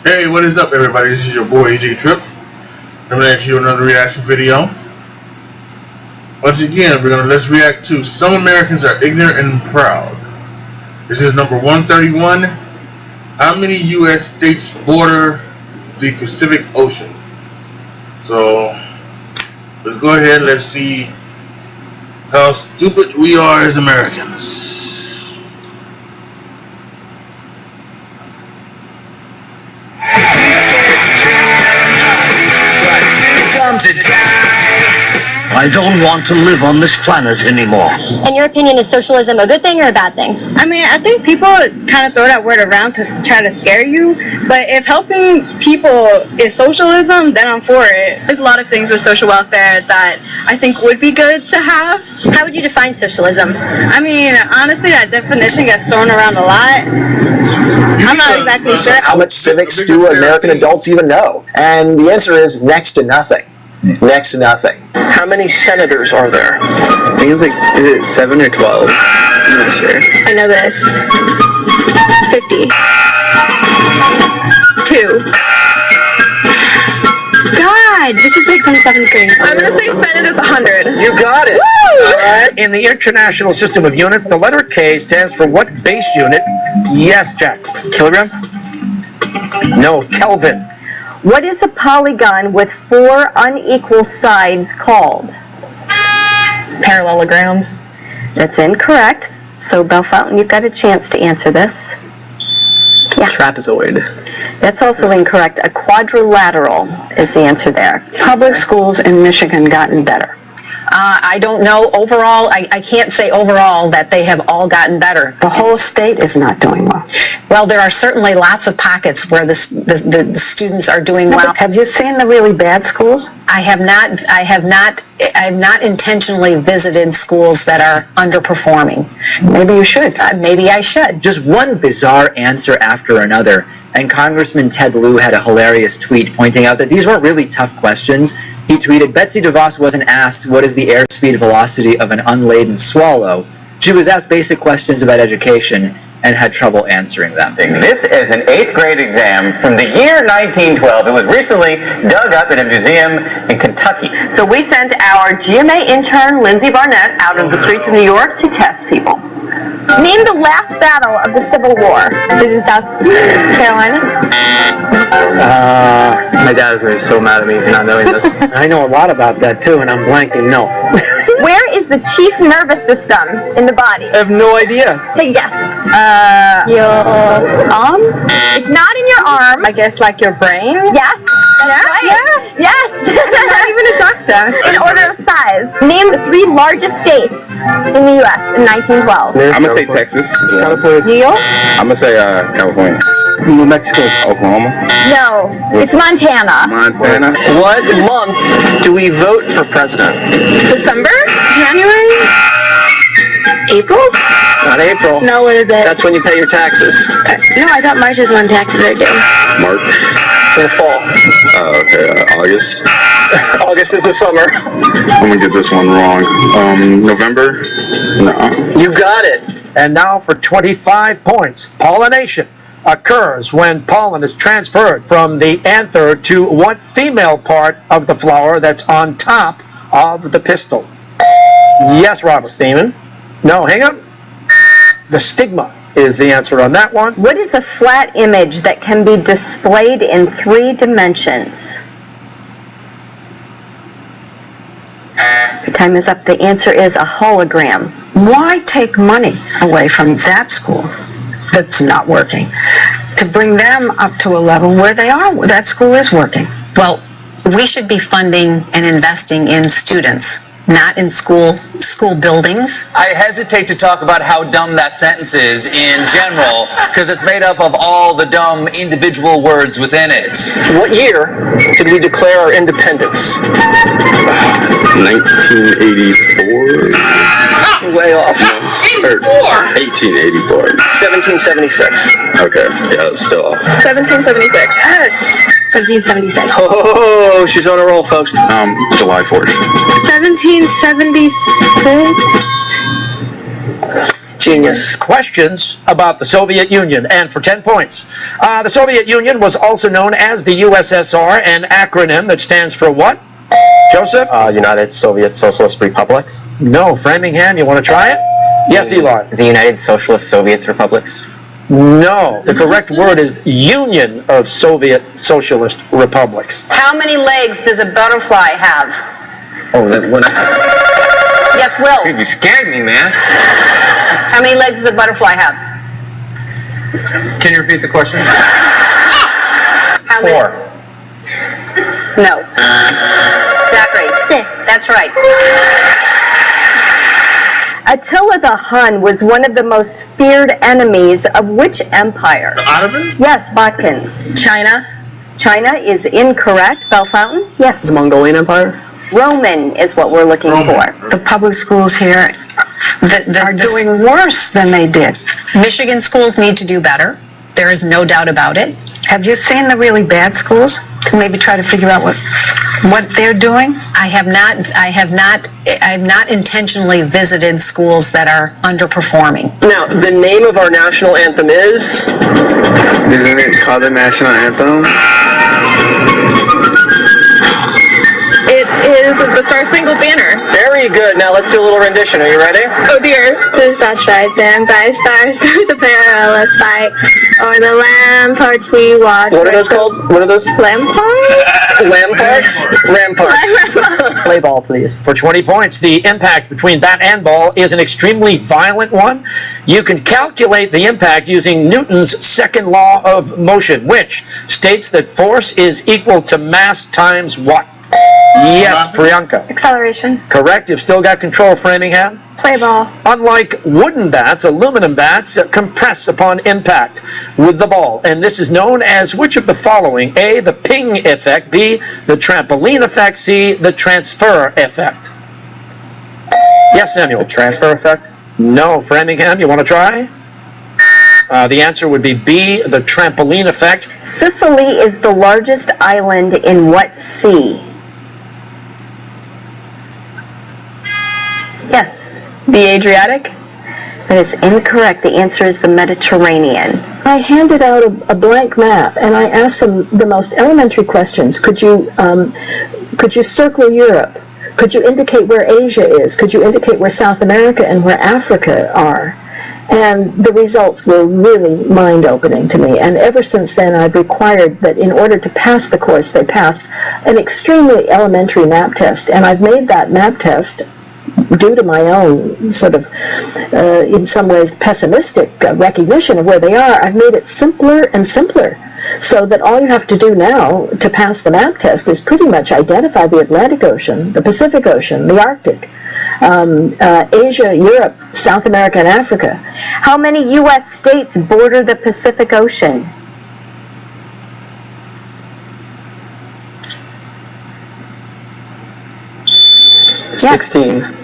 Hey, what is up, everybody? This is your boy AJ Trip. I'm going to you another reaction video. Once again, let's react to Some Americans Are Ignorant and Proud. This is number 131. How many U.S. states border the Pacific Ocean? So, let's go ahead and let's see how stupid we are as Americans. I don't want to live on this planet anymore. In your opinion, is socialism a good thing or a bad thing? I mean, I think people kind of throw that word around to try to scare you, but if helping people is socialism, then I'm for it. There's a lot of things with social welfare that I think would be good to have. How would you define socialism? I mean, honestly, that definition gets thrown around a lot. I'm not exactly sure. How much civics do American adults even know? And the answer is next to nothing. Next to nothing. How many senators are there? I think it's like, is it 7 or 12? I'm not sure. I know this. 50. 2. God, this is like from 7th grade. I'm gonna say Senate is 100. You got it! Right. In the international system of units, the letter K stands for what base unit? Yes, Jack. Kilogram? No, Kelvin. What is a polygon with 4 unequal sides called? Parallelogram. That's incorrect. So, Belle Fountain, you've got a chance to answer this. Yeah. Trapezoid. That's also incorrect. A quadrilateral is the answer there. Public schools in Michigan gotten better. I don't know overall. I can't say overall that they have all gotten better. The whole state is not doing well. Well, there are certainly lots of pockets where the students are doing well. Have you seen the really bad schools? I have not intentionally visited schools that are underperforming. Maybe you should. Maybe I should. Just one bizarre answer after another. And Congressman Ted Lieu had a hilarious tweet pointing out that these weren't really tough questions. He tweeted, Betsy DeVos wasn't asked what is the airspeed velocity of an unladen swallow. She was asked basic questions about education and had trouble answering them. This is an 8th grade exam from the year 1912. It was recently dug up in a museum in Kentucky. So we sent our GMA intern, Lindsay Barnett, out of the streets of New York to test people. Name the last battle of the Civil War. This is in South Carolina. My dad is going to be so mad at me for not knowing this. I know a lot about that too, and I'm blanking. No. Where is the chief nervous system in the body? I have no idea. Take a guess. Your arm? It's not in your arm. I guess like your brain? Yes. That's right. Yeah. Yes. I'm not even a doctor. In order of size, name the 3 largest states in the U.S. in 1912. I'm going to say Texas. New York? I'm going to say California. New Mexico. Oklahoma. No, it's Montana. Montana. What month do we vote for president? December? January? April? Not April. No, what is it? That's when you pay your taxes. No, I thought March is when taxes are due. March. It's in the fall. Okay, August. August is the summer. Let me get this one wrong. November? No. You got it. And now for 25 points. Pollination occurs when pollen is transferred from the anther to what female part of the flower that's on top of the pistil? Yes, Robert. Stamen? No, hang on. The stigma is the answer on that one. What is a flat image that can be displayed in 3 dimensions? Your time is up. The answer is a hologram. Why take money away from that school that's not working to bring them up to a level where they are, where that school is working? Well, we should be funding and investing in students, not in school buildings. I hesitate to talk about how dumb that sentence is in general, because it's made up of all the dumb individual words within it. What year did we declare our independence? 1984. Way off. 1884. 1776. Okay, yeah, that's still off. 1776. Yes. 1776. Oh, she's on a roll, folks. July 4th. 1776. Genius. Questions about the Soviet Union, and for 10 points. The Soviet Union was also known as the USSR, an acronym that stands for what? Joseph? United Soviet Socialist Republics. No. Framingham, you want to try it? Yes, Eli. The United Socialist Soviet Republics. No. The correct word is Union of Soviet Socialist Republics. How many legs does a butterfly have? Oh, that one. Yes, Will. Dude, you scared me, man. How many legs does a butterfly have? Can you repeat the question? How 4. Many? No. Zachary. 6. That's right. Attila the Hun was one of the most feared enemies of which empire? The Ottomans? Yes, Botkins. China. China is incorrect. Bell Fountain? Yes. The Mongolian Empire? Roman is what we're looking for. The public schools here are doing worse than they did. Michigan schools need to do better. There is no doubt about it. Have you seen the really bad schools? Maybe try to figure out what they're doing? I have not intentionally visited schools that are underperforming. Now, the name of our national anthem is? Isn't it called the national anthem? It is the Star Spangled Banner. Very good. Now let's do a little rendition. Are you ready? Oh dear. The star shines and by stars through the perilous fight, o'er the ramparts we watch. What are those called? What are those? Ramparts? Ramparts? Play ball, please. For 20 points, the impact between bat and ball is an extremely violent one. You can calculate the impact using Newton's second law of motion, which states that force is equal to mass times what? Yes, Priyanka. Acceleration. Correct. You've still got control, Framingham. Play ball. Unlike wooden bats, aluminum bats compress upon impact with the ball. And this is known as which of the following? A, the ping effect. B, the trampoline effect. C, the transfer effect. Yes, Samuel. The transfer effect? No, Framingham. You want to try? The answer would be B, the trampoline effect. Sicily is the largest island in what sea? Yes. The Adriatic. That is incorrect. The answer is the Mediterranean. I handed out a blank map and I asked them the most elementary questions. Could you circle Europe? Could you indicate where Asia is? Could you indicate where South America and where Africa are? And the results were really mind-opening to me. And ever since then, I've required that in order to pass the course, they pass an extremely elementary map test. And I've made that map test, due to my own sort of, in some ways, pessimistic recognition of where they are, I've made it simpler and simpler. So that all you have to do now to pass the map test is pretty much identify the Atlantic Ocean, the Pacific Ocean, the Arctic, Asia, Europe, South America, and Africa. How many U.S. states border the Pacific Ocean? Yes. 16.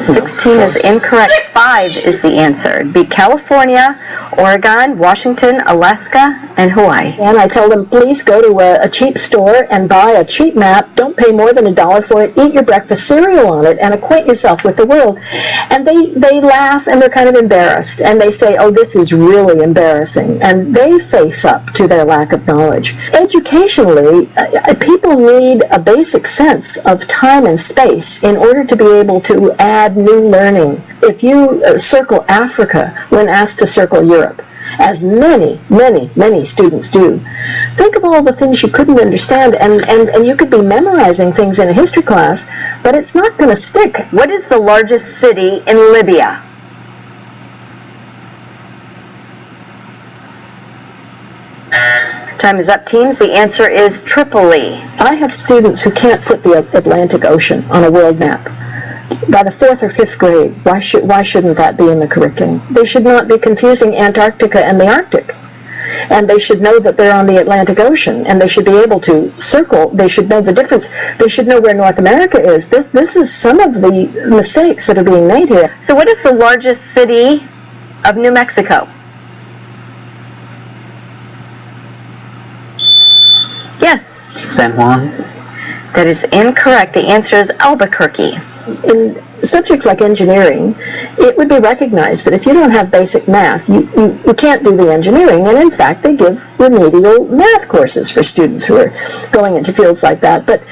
16 is incorrect. 5 is the answer. It'd be California, Oregon, Washington, Alaska, and Hawaii. And I tell them, please go to a cheap store and buy a cheap map. Don't pay more than $1 for it. Eat your breakfast cereal on it and acquaint yourself with the world. And they laugh and they're kind of embarrassed. And they say, oh, this is really embarrassing. And they face up to their lack of knowledge. Educationally, people need a basic sense of time and space in order to be able to add new learning. If you circle Africa when asked to circle Europe, as many students do, think of all the things you couldn't understand, and you could be memorizing things in a history class, but it's not going to stick. What is the largest city in Libya? Time is up, teams. The answer is Tripoli. I have students who can't put the Atlantic Ocean on a world map. By the 4th or 5th grade, why shouldn't that be in the curriculum? They should not be confusing Antarctica and the Arctic. And they should know that they're on the Atlantic Ocean, and they should be able to circle. They should know the difference. They should know where North America is. This is some of the mistakes that are being made here. So what is the largest city of New Mexico? Yes. San Juan. That is incorrect. The answer is Albuquerque. in subjects like engineering, it would be recognized that if you don't have basic math, you can't do the engineering, and in fact they give remedial math courses for students who are going into fields like that. But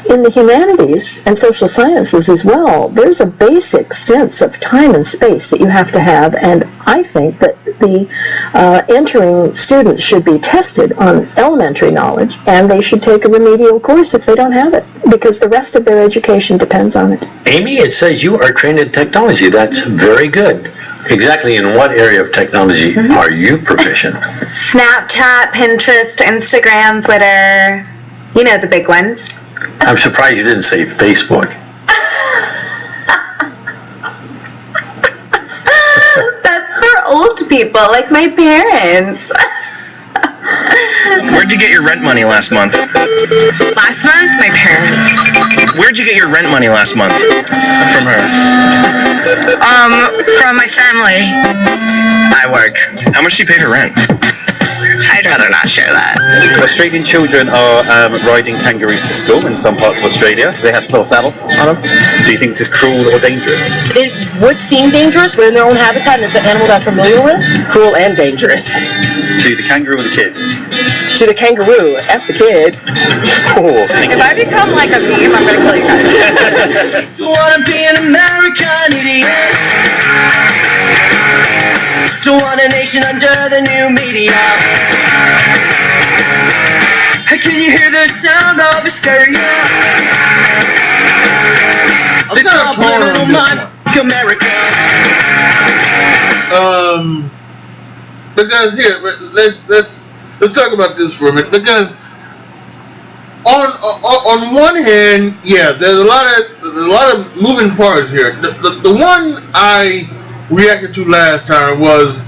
in the humanities and social sciences as well, there's a basic sense of time and space that you have to have, and I think that the entering students should be tested on elementary knowledge, and they should take a remedial course if they don't have it, because the rest of their education depends on it. Amy, it says you are trained in technology. That's very good. Exactly in what area of technology are you proficient? Snapchat, Pinterest, Instagram, Twitter. You know, the big ones. I'm surprised you didn't say Facebook. That's for old people, like my parents. Where'd you get your rent money last month? Last month, my parents. Where'd you get your rent money last month? From her. From my family. I work. How much do you pay for rent? I'd rather not share that. Australian children are riding kangaroos to school in some parts of Australia. They have little saddles on them. Do you think this is cruel or dangerous? It would seem dangerous, but in their own habitat, and it's an animal they're familiar with, cruel and dangerous. To the kangaroo or the kid? To the kangaroo, F the kid. Oh, if I become like a meme, I'm gonna kill you guys. Don't wanna be an American idiot. Don't want a nation under the new media. Can you hear the sound of hysteria? I'm kind of torn on this one. America. Because here, let's talk about this for a minute. Because on one hand, yeah, there's a lot of moving parts here. The one I reacted to last time was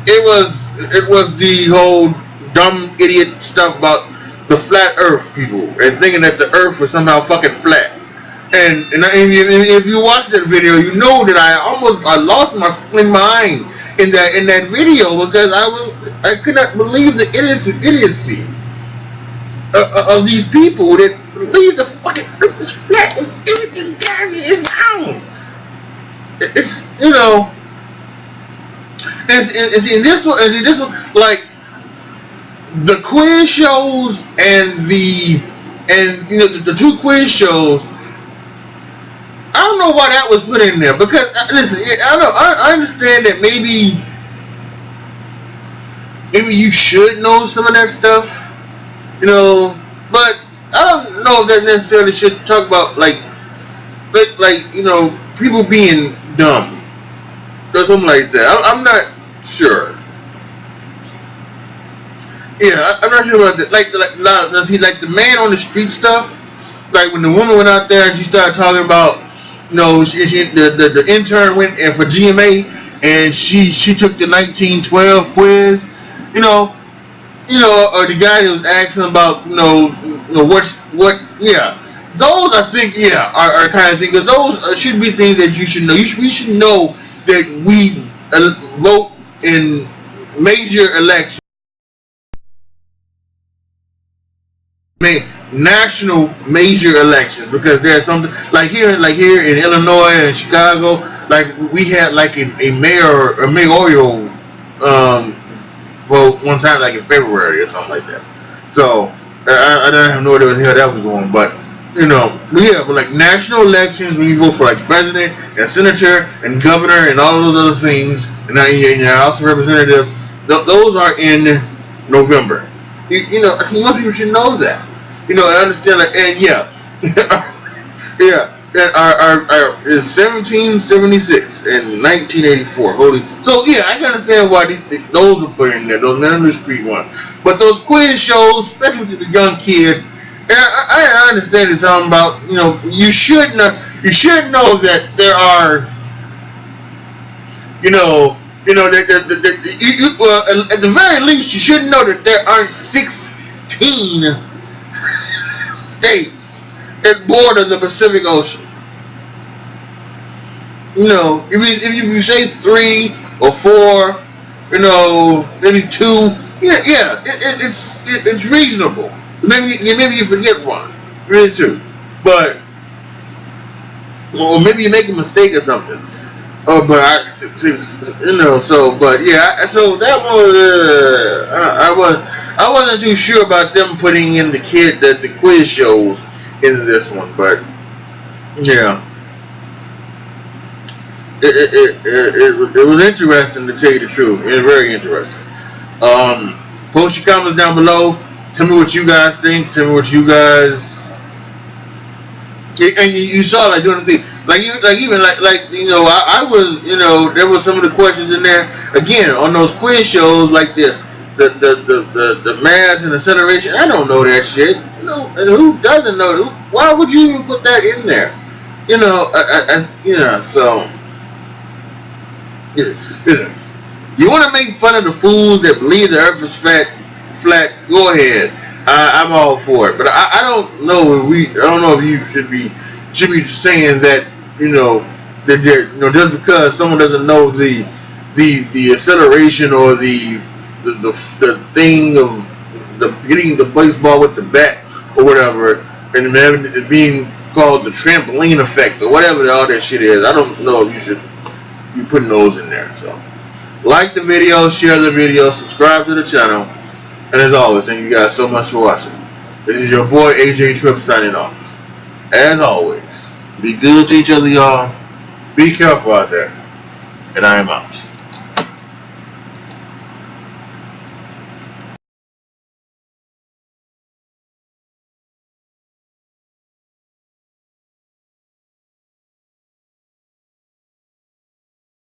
the whole dumb idiot stuff about the flat Earth people and thinking that the Earth was somehow fucking flat. And if you watch that video, you know that I lost my fucking mind in that video because I could not believe the idiocy of these people that believe the fucking Earth is flat and everything down here is round. It's, you know, it's in this one, like the quiz shows and you know the two quiz shows. I don't know why that was put in there because listen, I understand that maybe you should know some of that stuff, you know, but I don't know if that necessarily should talk about like you know people being dumb or something like that. I'm not sure. Yeah, I'm not sure about that. Like the man on the street stuff. Like when the woman went out there and she started talking about, you know, the intern went in for GMA and she took the 1912 quiz. You know, or the guy that was asking about, you know what. Yeah. Those, I think, are kind of things. Because those should be things that you should know. We should know that we vote in major elections, national major elections, because there's something like here in Illinois and Chicago, like we had like a mayoral vote one time, like in February or something like that. So I don't have no idea what the hell that was going, but. You know, but like national elections, when you vote for like president and senator and governor and all those other things, and now your House of Representatives, those are in November. You know, I think most people should know that. You know, I understand that, and that is 1776 and 1984. So yeah, I can understand why those are put in there, those men on the street ones. But those quiz shows, especially with the young kids. And I understand you're talking about, you know, you should know that there are, at the very least, you should know that there aren't 16 states that border the Pacific Ocean. You know, if you say 3 or 4, you know, maybe 2, it's reasonable. Maybe you forget one, really too. But or maybe you make a mistake or something. Oh, but but yeah, so that one, I wasn't too sure about them putting in the quiz shows in this one, but yeah, it was interesting, to tell you the truth. It was very interesting. Post your comments down below. Tell me what you guys think. Tell me what you guys. And you saw like doing the thing, I was, there was some of the questions in there again on those quiz shows, like the mass and acceleration. I don't know that shit. And who doesn't know? Why would you even put that in there? So listen, you want to make fun of the fools that believe the Earth is flat? Go ahead. I'm all for it, but I don't know if you should be saying that just because someone doesn't know the acceleration or the thing of hitting the baseball with the bat or whatever, and it being called the trampoline effect or whatever all that shit is. I don't know if you should be putting those in there. So like the video, share the video, subscribe to the channel. And as always, thank you guys so much for watching. This is your boy AJ Tripp signing off. As always, be good to each other, y'all. Be careful out there. And I am out.